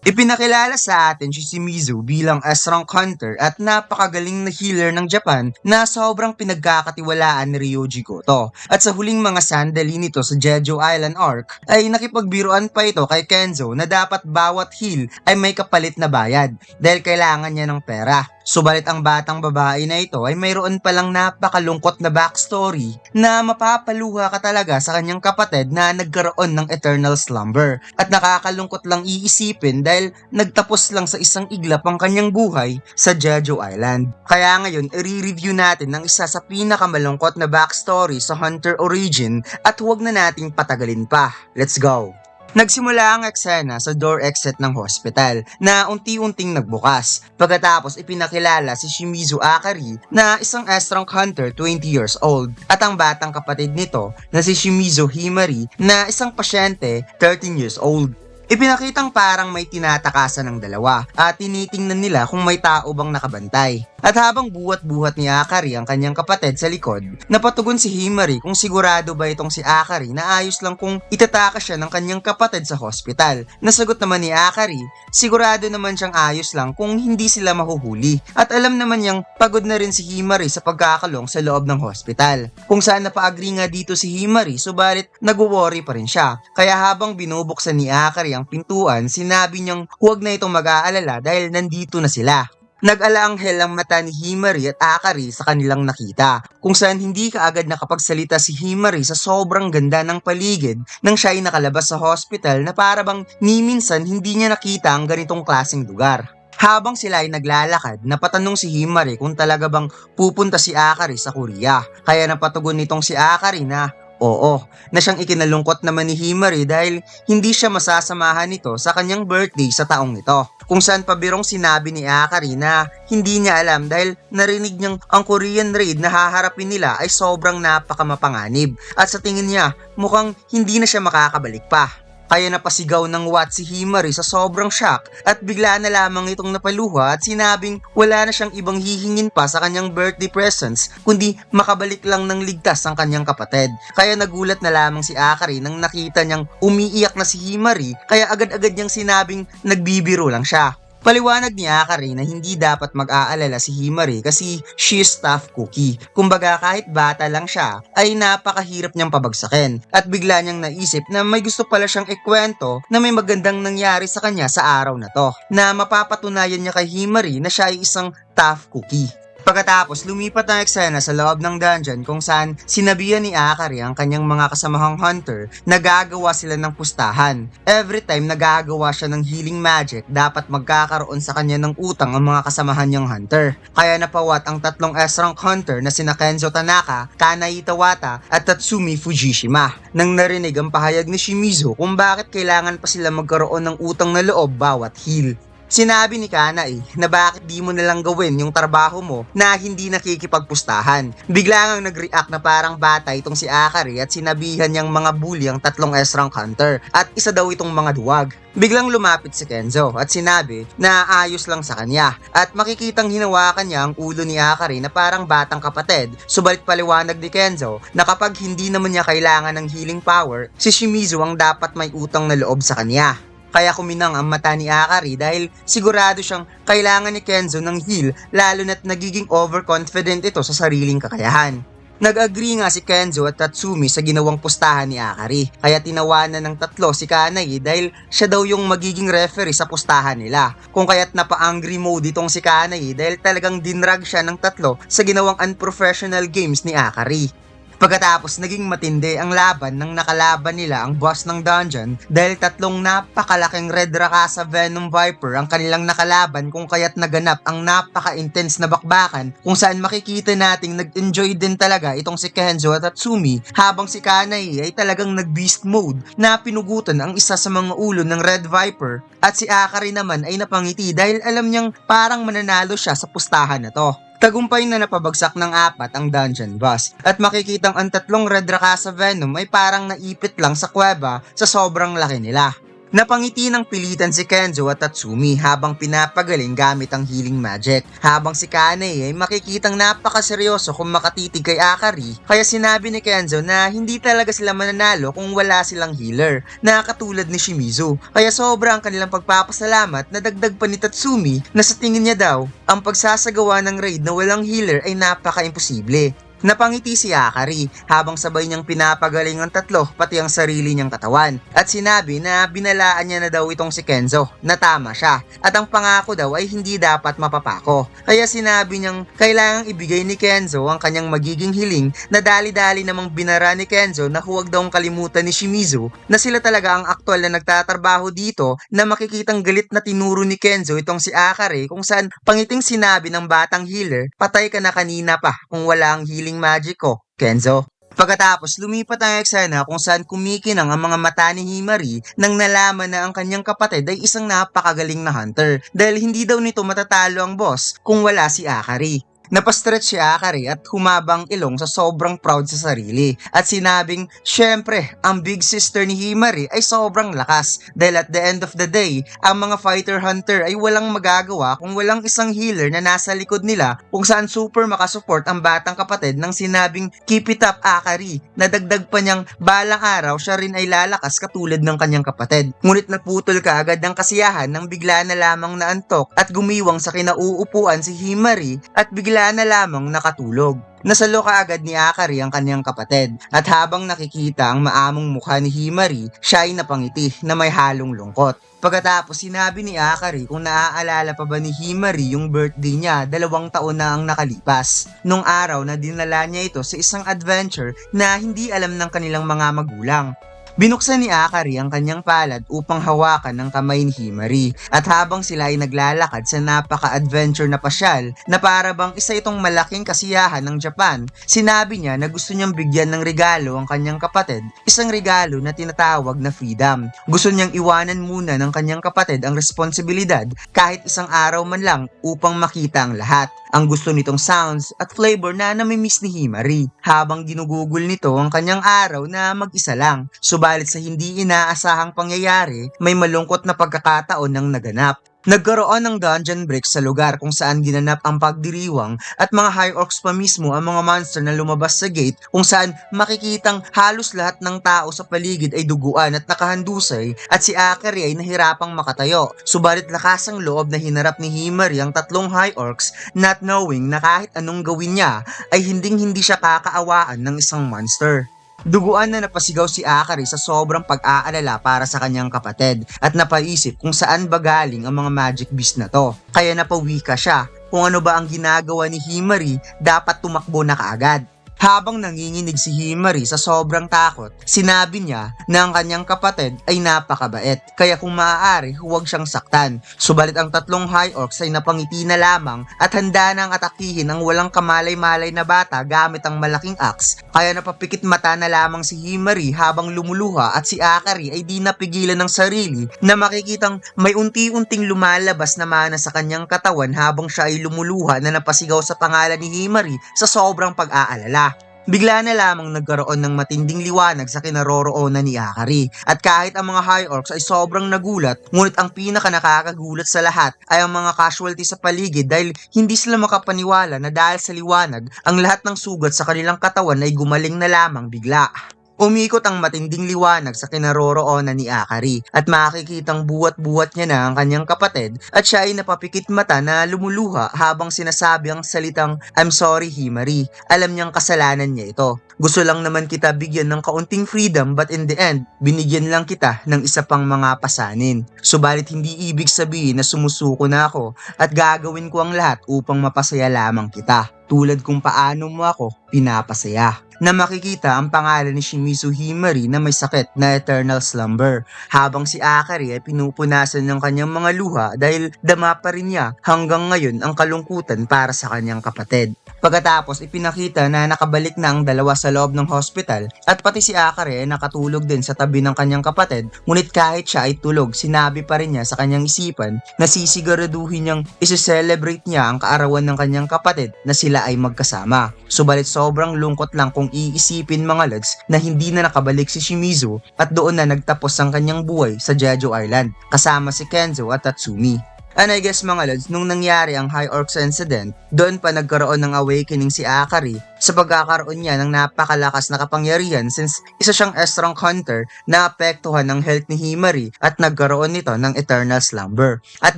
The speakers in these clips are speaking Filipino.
Ipinakilala sa atin si Shimizu bilang S-rank hunter at napakagaling na healer ng Japan na sobrang pinagkakatiwalaan ni Ryoji Goto. At sa huling mga sandali nito sa Jeju Island arc ay nakipagbiruan pa ito kay Kenzo na dapat bawat heal ay may kapalit na bayad dahil kailangan niya ng pera. Subalit ang batang babae na ito ay mayroon palang napakalungkot na backstory na mapapaluha ka talaga sa kanyang kapatid na nagkaroon ng eternal slumber. At nakakalungkot lang iisipin dahil nagtapos lang sa isang iglap ang kanyang buhay sa Jeju Island. Kaya ngayon, i-review natin ang isa sa pinakamalungkot na backstory sa Hunter origin at huwag na nating patagalin pa. Let's go! Nagsimula ang eksena sa door exit ng hospital na unti-unting nagbukas. Pagkatapos ipinakilala si Shimizu Akari na isang S-rank hunter 20 years old at ang batang kapatid nito na si Shimizu Himari na isang pasyente 13 years old. Ipinakitang parang may tinatakasan ng dalawa at tinitingnan nila kung may tao bang nakabantay. At habang buhat-buhat ni Akari ang kanyang kapatid sa likod, napatugon si Himari kung sigurado ba itong si Akari na ayos lang kung itataka siya ng kanyang kapatid sa hospital. Nasagot naman ni Akari, sigurado naman siyang ayos lang kung hindi sila mahuhuli. At alam naman niyang pagod na rin si Himari sa pagkakalong sa loob ng hospital. Kung saan napa-agree nga dito si Himari, subalit nag-worry pa rin siya. Kaya habang binubuksan ni Akari ang pintuan, sinabi niyang huwag na itong mag-aalala dahil nandito na sila. Nag-alaanghel ang mata ni Himari at Akari sa kanilang nakita, kung saan hindi kaagad nakapagsalita si Himari sa sobrang ganda ng paligid nang siya ay nakalabas sa hospital na para bang ni minsan hindi niya nakita ang ganitong klaseng lugar. Habang sila ay naglalakad, napatanong si Himari kung talaga bang pupunta si Akari sa Korea. Kaya napatugon nitong si Akari na oo, na siyang ikinalungkot naman ni Himari dahil hindi siya masasamahan nito sa kanyang birthday sa taong ito. Kung saan pabirong sinabi ni Akari na hindi niya alam dahil narinig niyang ang Korean raid na haharapin nila ay sobrang napakamapanganib at sa tingin niya mukhang hindi na siya makakabalik pa. Kaya napasigaw ng what si Himari sa sobrang shock at bigla na lamang itong napaluha at sinabing wala na siyang ibang hihingin pa sa kanyang birthday presents kundi makabalik lang ng ligtas ang kanyang kapatid. Kaya nagulat na lamang si Akari nang nakita niyang umiiyak na si Himari kaya agad-agad niyang sinabing nagbibiro lang siya. Paliwanag ni Akari na hindi dapat mag-aalala si Himari kasi she is tough cookie. Kumbaga kahit bata lang siya ay napakahirap niyang pabagsakin at bigla niyang naisip na may gusto pala siyang ikwento na may magandang nangyari sa kanya sa araw na to na mapapatunayan niya kay Himari na siya ay isang tough cookie. Pagkatapos, lumipat ang eksena sa loob ng dungeon kung saan sinabihan ni Akari ang kanyang mga kasamahang hunter na gagawa sila ng pustahan. Every time nagagawa siya ng healing magic, dapat magkakaroon sa kanya ng utang ang mga kasamahan niyang hunter. Kaya napawat ang tatlong S-rank hunter na sina Kenzo Tanaka, Kanai Tawata at Tatsumi Fujishima. Nang narinig ang pahayag ni Shimizu kung bakit kailangan pa sila magkaroon ng utang na loob bawat heal. Sinabi ni Kanai na bakit di mo nalang gawin yung trabaho mo na hindi nakikipagpustahan. Bigla ngang nag-react na parang bata itong si Akari at sinabihan niyang mga bully ang tatlong S-rank hunter at isa daw itong mga duwag. Biglang lumapit si Kenzo at sinabi na ayos lang sa kanya at makikitang hinawakan niya ang ulo ni Akari na parang batang kapatid. Subalit paliwanag ni Kenzo na kapag hindi naman niya kailangan ng healing power, si Shimizu ang dapat may utang na loob sa kanya. Kaya kuminang ang mata ni Akari dahil sigurado siyang kailangan ni Kenzo ng heal lalo na't nagiging overconfident ito sa sariling kakayahan. Nag-agree nga si Kenzo at Tatsumi sa ginawang pustahan ni Akari kaya tinawanan ng tatlo si Kanai dahil siya daw yung magiging referee sa pustahan nila. Kung kaya't napa-angry mode itong si Kanai dahil talagang dinrag siya ng tatlo sa ginawang unprofessional games ni Akari. Pagkatapos naging matindi ang laban nang nakalaban nila ang boss ng dungeon dahil tatlong napakalaking Red Rakasa Venom Viper ang kanilang nakalaban kung kaya't naganap ang napaka-intense na bakbakan kung saan makikita nating nag-enjoy din talaga itong si Kenzo at Tatsumi habang si Kanai ay talagang nag-beast mode na pinugutan ang isa sa mga ulo ng Red Viper at si Akari naman ay napangiti dahil alam niyang parang mananalo siya sa pustahan na to. Tagumpay na napabagsak ng 4 ang dungeon boss at makikitang ang tatlong Red Rakasa Venom ay parang naipit lang sa kuweba sa sobrang laki nila. Napangiti ng pilitan si Kenzo at Tatsumi habang pinapagaling gamit ang healing magic. Habang si Kanei ay makikitang napakaseryoso kung makatitig kay Akari, kaya sinabi ni Kenzo na hindi talaga sila mananalo kung wala silang healer, na katulad ni Shimizu. Kaya sobra ang kanilang pagpapasalamat na dagdag pa ni Tatsumi na sa tingin niya daw, ang pagsasagawa ng raid na walang healer ay napaka-imposible. Napangiti si Akari habang sabay niyang pinapagaling ang tatlo pati ang sarili niyang katawan at sinabi na binalaan niya na daw itong si Kenzo na tama siya at ang pangako daw ay hindi dapat mapapako. Kaya sinabi niyang kailangang ibigay ni Kenzo ang kanyang magiging hiling na dali-dali namang binara ni Kenzo na huwag daw kalimutan ni Shimizu na sila talaga ang aktual na nagtatrabaho dito, na makikitang galit na tinuro ni Kenzo itong si Akari kung saan pangiting sinabi ng batang healer, patay ka na kanina pa kung wala ang healing magic ko, Kenzo. Pagkatapos, lumipat ang eksena kung saan kumikinang ang mga mata ni Himari nang nalaman na ang kanyang kapatid ay isang napakagaling na hunter dahil hindi daw nito matatalo ang boss kung wala si Akari. Napastretch si Akari at humabang ilong sa sobrang proud sa sarili at sinabing, syempre, ang big sister ni Himari ay sobrang lakas dahil at the end of the day, ang mga fighter hunter ay walang magagawa kung walang isang healer na nasa likod nila, kung saan super makasupport ang batang kapatid ng sinabing, keep it up Akari, na dagdag pa niyang balang araw siya rin ay lalakas katulad ng kanyang kapatid. Ngunit naputol kaagad ng kasiyahan nang bigla na lamang naantok at gumiwang sa kinauupuan si Himari at bigla na lamang nakatulog. Nasalo kaagad ni Akari ang kanyang kapatid at habang nakikita ang maamong mukha ni Himari, siya ay napangiti na may halong lungkot. Pagkatapos sinabi ni Akari kung naaalala pa ba ni Himari yung birthday niya 2 taon na ang nakalipas. Nung araw na dinala niya ito sa isang adventure na hindi alam ng kanilang mga magulang. Binuksan ni Akari ang kanyang palad upang hawakan ng kamay ni Himari at habang sila ay naglalakad sa napaka-adventure na pasyal na para bang isa itong malaking kasiyahan ng Japan, sinabi niya na gusto niyang bigyan ng regalo ang kanyang kapatid, isang regalo na tinatawag na freedom. Gusto niyang iwanan muna ng kanyang kapatid ang responsibilidad kahit isang araw man lang upang makita ang lahat. Ang gusto nitong sounds at flavor na namimiss ni Himari habang ginugugol nito ang kanyang araw na mag-isa lang. Subalit sa hindi inaasahang pangyayari, may malungkot na pagkakataon ng naganap. Nagkaroon ng dungeon break sa lugar kung saan ginanap ang pagdiriwang at mga high orcs pa mismo ang mga monster na lumabas sa gate kung saan makikitang halos lahat ng tao sa paligid ay duguan at nakahandusay at si Akari ay nahirapang makatayo. Subalit lakas ang loob na hinarap ni Himari ang tatlong high orcs, not knowing na kahit anong gawin niya ay hindi siya kakaawaan ng isang monster. Duguan na napasigaw si Akari sa sobrang pag-aalala para sa kanyang kapatid at napaisip kung saan ba galing ang mga magic beast na to. Kaya napawika siya kung ano ba ang ginagawa ni Himari, dapat tumakbo na kaagad. Habang nanginginig si Himari sa sobrang takot, sinabi niya na ang kanyang kapatid ay napakabait, kaya kung maaari huwag siyang saktan. Subalit ang tatlong high orcs ay napangiti na lamang at handa nang atakihin ang walang kamalay-malay na bata gamit ang malaking axe, kaya napapikit mata na lamang si Himari habang lumuluha at si Akari ay di napigilan ng sarili na makikitang may unti-unting lumalabas na mana sa kanyang katawan habang siya ay lumuluha na napasigaw sa pangalan ni Himari sa sobrang pag-aalala. Bigla na lamang nagkaroon ng matinding liwanag sa kinaroroonan ni Akari at kahit ang mga high orcs ay sobrang nagulat, ngunit ang pinaka nakakagulat sa lahat ay ang mga casualty sa paligid dahil hindi sila makapaniwala na dahil sa liwanag ang lahat ng sugat sa kanilang katawan ay gumaling na lamang bigla. Umikot ang matinding liwanag sa kinaroroonan ni Akari at makikitang buwat-buwat niya na ang kanyang kapatid at siya ay napapikit mata na lumuluha habang sinasabi ang salitang I'm sorry Himari. Alam niyang kasalanan niya ito. Gusto lang naman kita bigyan ng kaunting freedom but in the end, binigyan lang kita ng isa pang mga pasanin. Subalit hindi ibig sabihin na sumusuko na ako at gagawin ko ang lahat upang mapasaya lamang kita. Tulad kung paano mo ako pinapasaya. Na makikita ang pangalan ni Shimizu Himari na may sakit na eternal slumber habang si Akari ay pinupunasan ng kanyang mga luha dahil dama pa rin niya hanggang ngayon ang kalungkutan para sa kanyang kapatid. Pagkatapos ipinakita na nakabalik na ang dalawa sa loob ng hospital at pati si Akari ay nakatulog din sa tabi ng kanyang kapatid, ngunit kahit siya ay tulog, sinabi pa rin niya sa kanyang isipan na sisiguraduhin niyang isi-celebrate niya ang kaarawan ng kanyang kapatid na sila ay magkasama. Subalit sobrang lungkot lang kung iisipin mga lods na hindi na nakabalik si Shimizu at doon na nagtapos ang kanyang buhay sa Jeju Island kasama si Kenzo at Tatsumi. And I guess mga lods, nung nangyari ang High Orcs incident, doon pa nagkaroon ng awakening si Akari sa pagkakaroon niya ng napakalakas na kapangyarihan since isa siyang S-rank hunter na apektuhan ng health ni Himari at nagkaroon nito ng eternal slumber. At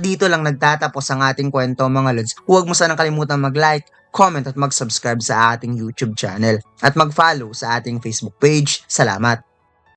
dito lang nagtatapos ang ating kwento mga lods. Huwag mo sanang kalimutan mag-like, comment at mag-subscribe sa ating YouTube channel at mag-follow sa ating Facebook page. Salamat!